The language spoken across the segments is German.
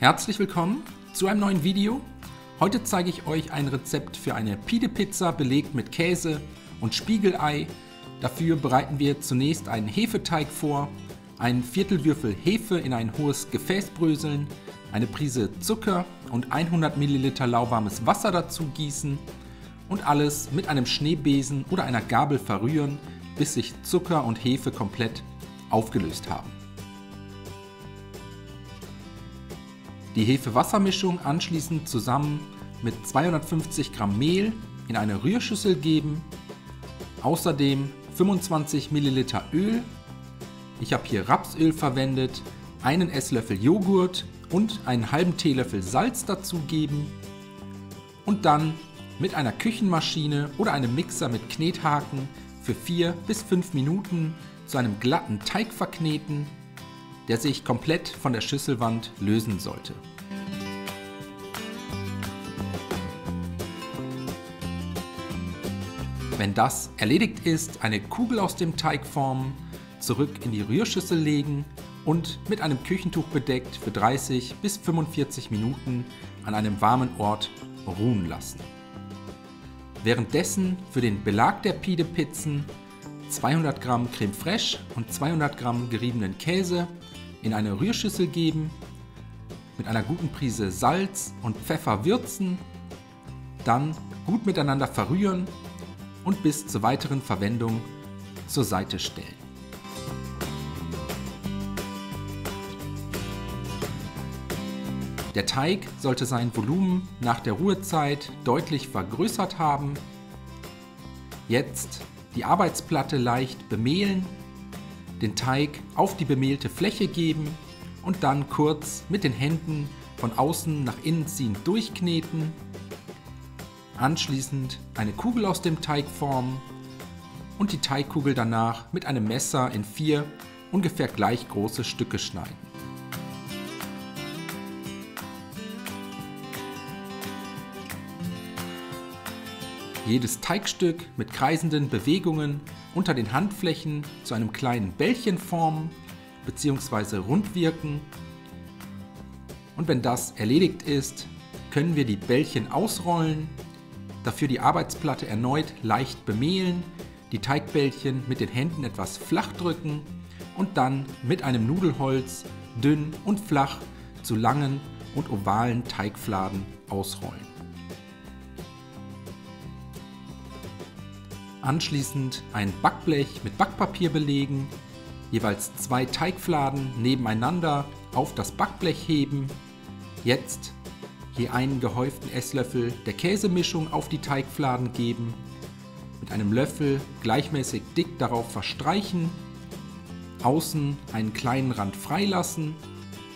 Herzlich willkommen zu einem neuen Video. Heute zeige ich euch ein Rezept für eine Pide-Pizza belegt mit Käse und Spiegelei. Dafür bereiten wir zunächst einen Hefeteig vor, einen Viertelwürfel Hefe in ein hohes Gefäß bröseln, eine Prise Zucker und 100 ml lauwarmes Wasser dazu gießen und alles mit einem Schneebesen oder einer Gabel verrühren, bis sich Zucker und Hefe komplett aufgelöst haben. Die Hefe-Wasser-Mischung anschließend zusammen mit 250 Gramm Mehl in eine Rührschüssel geben, außerdem 25 ml Öl, ich habe hier Rapsöl verwendet, einen Esslöffel Joghurt und einen halben Teelöffel Salz dazugeben und dann mit einer Küchenmaschine oder einem Mixer mit Knethaken für 4 bis 5 Minuten zu einem glatten Teig verkneten, der sich komplett von der Schüsselwand lösen sollte. Wenn das erledigt ist, eine Kugel aus dem Teig formen, zurück in die Rührschüssel legen und mit einem Küchentuch bedeckt für 30 bis 45 Minuten an einem warmen Ort ruhen lassen. Währenddessen für den Belag der Pide-Pizzen 200 Gramm Creme Fraiche und 200 Gramm geriebenen Käse in eine Rührschüssel geben, mit einer guten Prise Salz und Pfeffer würzen, dann gut miteinander verrühren und bis zur weiteren Verwendung zur Seite stellen. Der Teig sollte sein Volumen nach der Ruhezeit deutlich vergrößert haben. Jetzt die Arbeitsplatte leicht bemehlen, den Teig auf die bemehlte Fläche geben und dann kurz mit den Händen von außen nach innen ziehend durchkneten. Anschließend eine Kugel aus dem Teig formen und die Teigkugel danach mit einem Messer in 4 ungefähr gleich große Stücke schneiden. Jedes Teigstück mit kreisenden Bewegungen unter den Handflächen zu einem kleinen Bällchen formen bzw. rund wirken. Und wenn das erledigt ist, können wir die Bällchen ausrollen, dafür die Arbeitsplatte erneut leicht bemehlen, die Teigbällchen mit den Händen etwas flach drücken und dann mit einem Nudelholz dünn und flach zu langen und ovalen Teigfladen ausrollen. Anschließend ein Backblech mit Backpapier belegen, jeweils 2 Teigfladen nebeneinander auf das Backblech heben, jetzt je einen gehäuften Esslöffel der Käsemischung auf die Teigfladen geben, mit einem Löffel gleichmäßig dick darauf verstreichen, außen einen kleinen Rand freilassen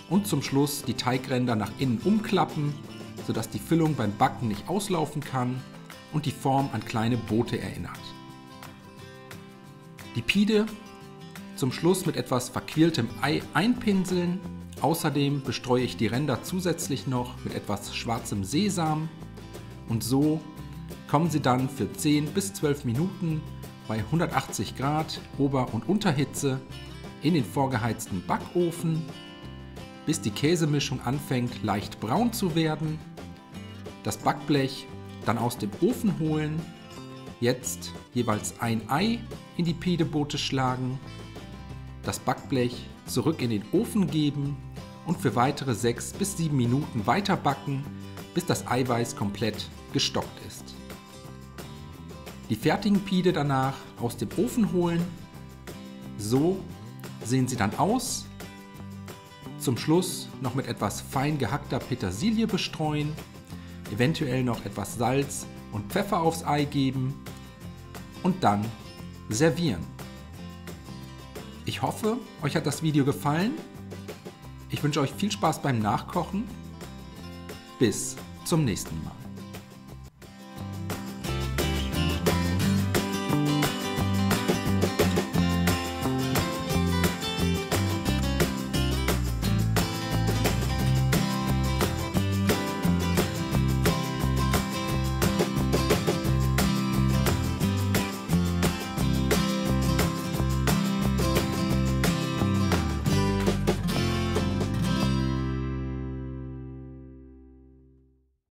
und zum Schluss die Teigränder nach innen umklappen, sodass die Füllung beim Backen nicht auslaufen kann und die Form an kleine Boote erinnert. Die Pide zum Schluss mit etwas verquirltem Ei einpinseln. Außerdem bestreue ich die Ränder zusätzlich noch mit etwas schwarzem Sesam und so kommen sie dann für 10 bis 12 Minuten bei 180 Grad Ober- und Unterhitze in den vorgeheizten Backofen, bis die Käsemischung anfängt leicht braun zu werden. Das Backblech dann aus dem Ofen holen, jetzt jeweils ein Ei in die Pide-Boote schlagen, das Backblech zurück in den Ofen geben und für weitere 6 bis 7 Minuten weiter backen, bis das Eiweiß komplett gestockt ist. Die fertigen Pide danach aus dem Ofen holen, so sehen sie dann aus. Zum Schluss noch mit etwas fein gehackter Petersilie bestreuen, eventuell noch etwas Salz und Pfeffer aufs Ei geben und dann servieren. Ich hoffe, euch hat das Video gefallen. Ich wünsche euch viel Spaß beim Nachkochen. Bis zum nächsten Mal.